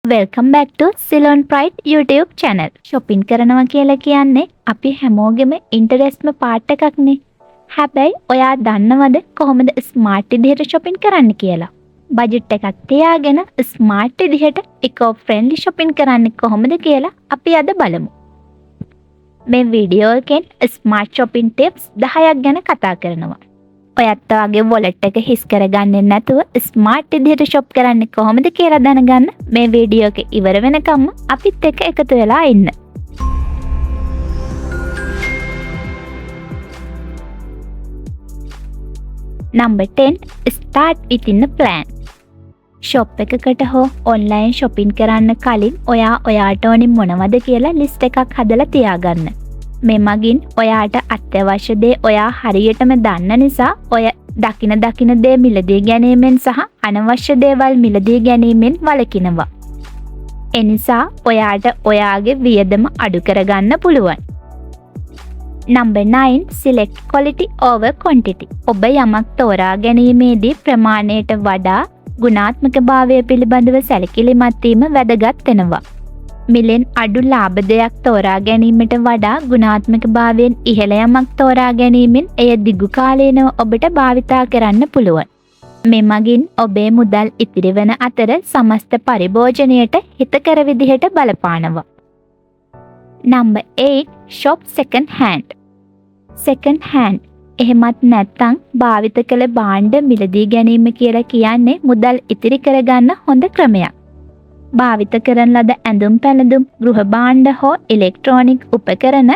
Welcome back ටු Ceylon pride YouTube channel. shopping කරනවා කියලා කියන්නේ අපි හැමෝගෙම ඉන්ටරෙස්ට්ම පාර්ට් එකක්නේ. හැබැයි ඔයා දන්නවද කොහොමද ස්මාර්ට් විදිහට shopping කරන්න කියලා? බජට් එකක් තියාගෙන ස්මාර්ට් විදිහට eco friendly shopping කරන්න කොහොමද කියලා අපි අද බලමු. මේ වීඩියෝ එකෙන් ස්මාර්ට් shopping tips 10ක් ගැන කතා කරනවා. ඔයත් ඔයාගේ wallet එක හිස් කරගන්නේ නැතුව ස්මාර්ට් විදිහට shop කරන්න කොහොමද කියලා දැනගන්න මේ වීඩියෝ එක ඉවර වෙනකම්ම අපිත් එක්ක එකතු වෙලා ඉන්න. Number 10. Start within a plan. shop එකකට හෝ online shopping කරන්න කලින් ඔයාට ඕනි මොනවද කියලා list එකක් හදලා තියාගන්න. මේ මගින් ඔයාට අත්‍යවශ්‍ය දේ ඔයා හරියටම දන්න නිසා ඔය දකින දේ මිලදී ගැනීමෙන් සහ අනවශ්‍ය දේවල් මිලදී ගැනීමෙන් වළකිනවා. එනිසා ඔයාට ඔයාගේ වියදම අඩු කරගන්න පුළුවන්. Number 9. Select quality over quantity. ඔබ යමක් තෝරා ගැනීමේදී ප්‍රමාණයට වඩා ගුණාත්මකභාවය පිළිබඳව සැලකිලිමත් වීම වැදගත් වෙනවා. මිලෙන් අඩු ලාභ දෙයක් තෝරා ගැනීමට වඩා ගුණාත්මකභාවයෙන් ඉහළ යමක් තෝරා ගැනීමෙන් එය දිගු කාලීනව ඔබට භාවිතා කරන්න පුළුවන්. මේ මගින් ඔබේ මුදල් ඉතිරි වෙන අතර සමස්ත පරිභෝජනයට හිතකර විදිහට බලපානවා. Number 8. Shop second hand. Second hand එහෙමත් නැත්නම් භාවිත කළ භාණ්ඩ මිලදී ගැනීම කියලා කියන්නේ මුදල් ඉතිරි කරගන්න හොඳ ක්‍රමයක්. භාවිත කරන ලද ඇඳුම් පැළඳුම් ගෘහ භාණ්ඩ හෝ ඉලෙක්ට්‍රොනික උපකරණ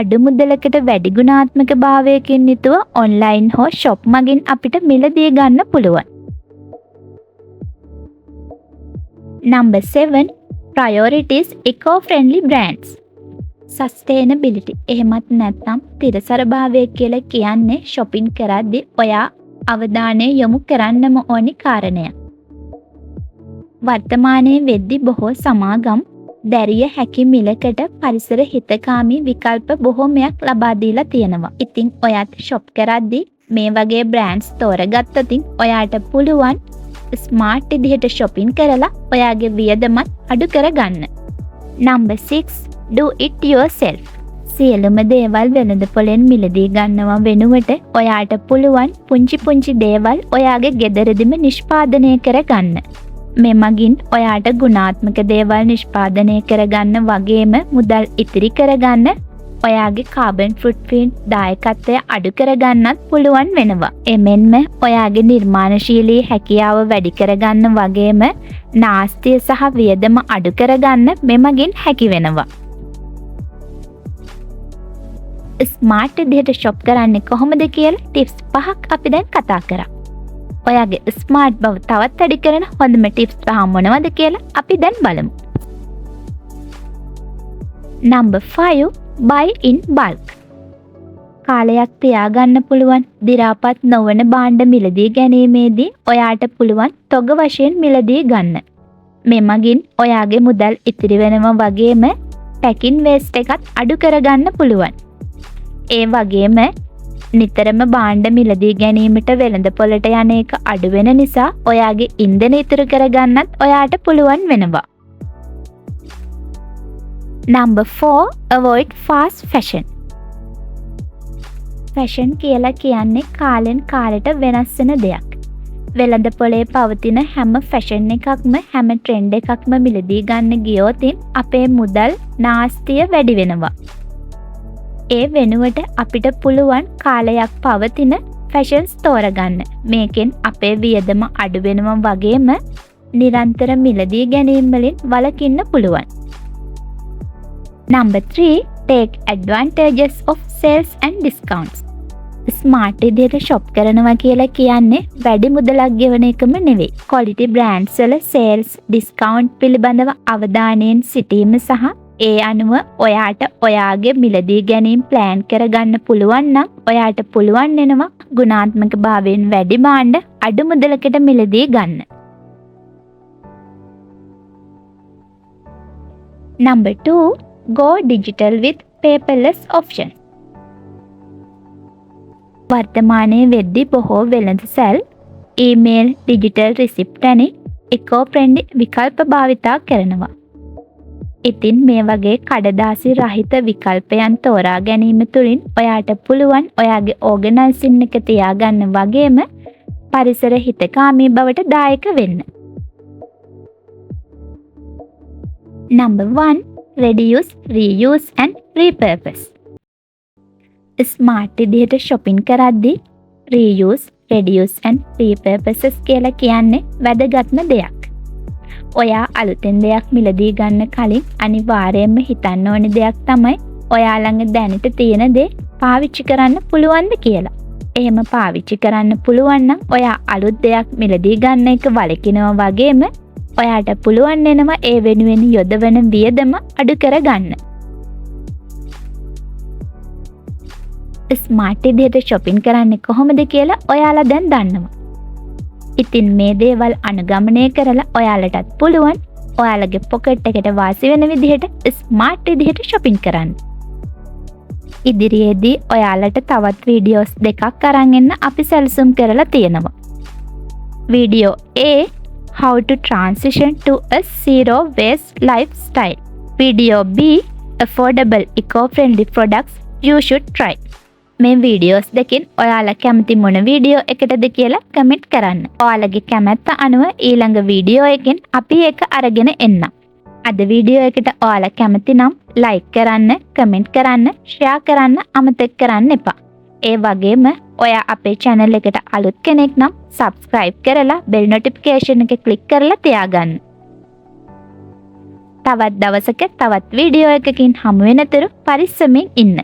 අඩු මුදලකට වැඩි ගුණාත්මක භාවයකින් යුතුව ඔන්ලයින් හෝ shop මගින් අපිට මිලදී ගන්න පුළුවන්. Number 7. Priorities eco-friendly brands. Sustainability එහෙමත් නැත්නම් තිරසර භාවය කියලා කියන්නේ shopping කරද්දී ඔයා අවධානය යොමු කරන්නම ඕනි කාරණයක්. වර්තමානයේ වෙද්දි බොහෝ සමාගම් දැරිය හැකි මිලකට පරිසර හිතකාමී විකල්ප බොහෝමයක් ලබා දීලා තියෙනවා. ඉතින් ඔයත් shop කරද්දී මේ වගේ brands තෝරගත්තොත් ඔයාට පුළුවන් ස්මාර්ට් විදිහට shopping කරලා ඔයාගේ වියදමත් අඩු කරගන්න. Number 6. Do it yourself. සියලුම දේවල් වෙළඳපොලෙන් මිලදී ගන්නවා වෙනුවට ඔයාට පුළුවන් පුංචි දේවල් ඔයාගේ ගෙදරදිම නිෂ්පාදනය කරගන්න. මේ මගින් ඔයාට ගුණාත්මක දේවල් නිෂ්පාදනය කරගන්න වගේම මුදල් ඉතිරි කරගන්න ඔයාගේ කාබන් ෆුට්ප්‍රින්ට් දායකත්වය අඩු කරගන්නත් පුළුවන් වෙනවා. එමෙන්ම ඔයාගේ නිර්මාණශීලී හැකියාව වැඩි කරගන්න වගේම නාස්තිය සහ වියදම අඩු කරගන්න මේ මගින් හැකි වෙනවා. ස්මාර්ට් විදිහට shop කරන්නේ කොහොමද කියලා ටිප්ස් 5ක් අපි දැන් කතා කරා. ඔයාගේ ස්මාර්ට් බව තවත් වැඩි කරන හොඳම ටිප්ස් 5 මොනවද කියලා අපි දැන් බලමු. Number 5. Buy in bulk. කාලයක් තියාගන්න පුළුවන් දි รา පත් නොවන භාණ්ඩ මිලදී ගැනීමේදී ඔයාට පුළුවන් තොග වශයෙන් මිලදී ගන්න. මේ මගින් ඔයාගේ මුදල් ඉතිරි වෙනවා වගේම පැකින් වේස්ට් එකත් අඩු කරගන්න පුළුවන්. ඒ වගේම නිතරම භාණ්ඩ මිලදී ගැනීමට වෙළඳපොළට යන එක අඩු වෙන නිසා ඔයාගේ ඉන්ධන ඉතුරු කරගන්නත් ඔයාට පුළුවන් වෙනවා. Number 4. Avoid fast fashion. Fashion කියලා කියන්නේ කාලෙන් කාලෙට වෙනස් වෙන දෙයක්. වෙළඳපොලේ පවතින හැම fashion එකක්ම හැම trend එකක්ම මිලදී ගන්න ගියොත් අපේ මුදල් නාස්තිය වැඩි වෙනවා. ඒ වෙනුවට අපිට පුළුවන් කාලයක් පවතින ෆැෂන්ස් තෝරගන්න. මේකෙන් අපේ වියදම අඩු වෙනවා වගේම නිරන්තර මිලදී ගැනීම වලින් වළකින්න පුළුවන්. Number 3. Take advantages of sales and discounts. Smart විදිහට shop කරනවා කියලා කියන්නේ වැඩි මුදලක් ගෙවන එකම නෙවෙයි. quality brands වල sales discount පිළිබඳව අවධානයෙන් සිටීම සහ ඒ අනුව ඔයාට ඔයාගේ මිලදී ගැනීම ප්ලෑන් කරගන්න පුළුවන් නම් ඔයාට පුළුවන් වෙනවා ගුණාත්මක භාවයෙන් වැඩි භාණ්ඩ අඩු මුදලකට මිලදී ගන්න. Number 2. Go digital with paperless option. වර්තමානයේ වෙද්දී බොහෝ වෙළඳසැල් ඊමේල්, ඩිජිටල් රිසිප්ට් වැනි ඉකෝ ෆ්‍රෙන්ඩ්ලි විකල්ප භාවිතා කරනවා. ඉතින් මේ වගේ කඩදාසි රහිත විකල්පයන් තෝරා ගැනීම තුළින් ඔයාට පුළුවන් ඔයාගේ ඕගනයිසින් එක තියාගන්න වගේම පරිසර හිතකාමී බවට දායක වෙන්න. Number 1. Reduce, reuse and repurpose. Smart විදිහට shopping කරද්දී reuse, reduce and repurposes කියලා කියන්නේ වැදගත්ම දෙයක්. ඔයා අලුතෙන් දෙයක් මිලදී ගන්න කලින් අනිවාර්යයෙන්ම හිතන්න ඕනි දෙයක් තමයි ඔයා ළඟ දැනට තියෙන දේ පාවිච්චි කරන්න පුළුවන්ද කියලා. එහෙම පාවිච්චි කරන්න පුළුවන් නම් ඔයා අලුත් දෙයක් මිලදී ගන්න එක වළකිනවා වගේම ඔයාට පුළුවන් වෙනවා ඒ වෙනුවෙන් යොදවන වියදම අඩු කරගන්න. ස්මාර්ට් විදිහට shopping කරන්නේ කොහොමද කියලා ඔයාලා දැන් දන්නවා. ඉතින් මේ දේවල් අනුගමනය කරලා ඔයාලටත් පුළුවන් ඔයාලගේ පොකට් එකට වාසි වෙන විදිහට ස්මාර්ට් විදිහට shopping කරන්න. ඉදිරියේදී ඔයාලට තවත් වීඩියෝස් දෙකක් අරන් එන්න අපි සැලසුම් කරලා තියෙනවා. Video A How to transition to a zero waste lifestyle. Video B Affordable eco-friendly products you should try. මේ වීඩියෝස් දෙකින් ඔයාලා කැමති මොන වීඩියෝ එකටද කියලා කමෙන්ට් කරන්න. ඔයාලගේ කැමැත්ත අනුව ඊළඟ වීඩියෝ එකෙන් අපි ඒක අරගෙන එන්නම්. අද වීඩියෝ එකට ඔයාලා කැමති නම් ලයික් කරන්න, කමෙන්ට් කරන්න, ෂෙයා කරන්න අමතක කරන්න එපා. ඒ වගේම ඔයා අපේ channel එකට අලුත් කෙනෙක් නම් subscribe කරලා bell notification එක click කරලා තියාගන්න. තවත් දවසක තවත් වීඩියෝ එකකින් හමු වෙනතුරු පරිස්සමින් ඉන්න.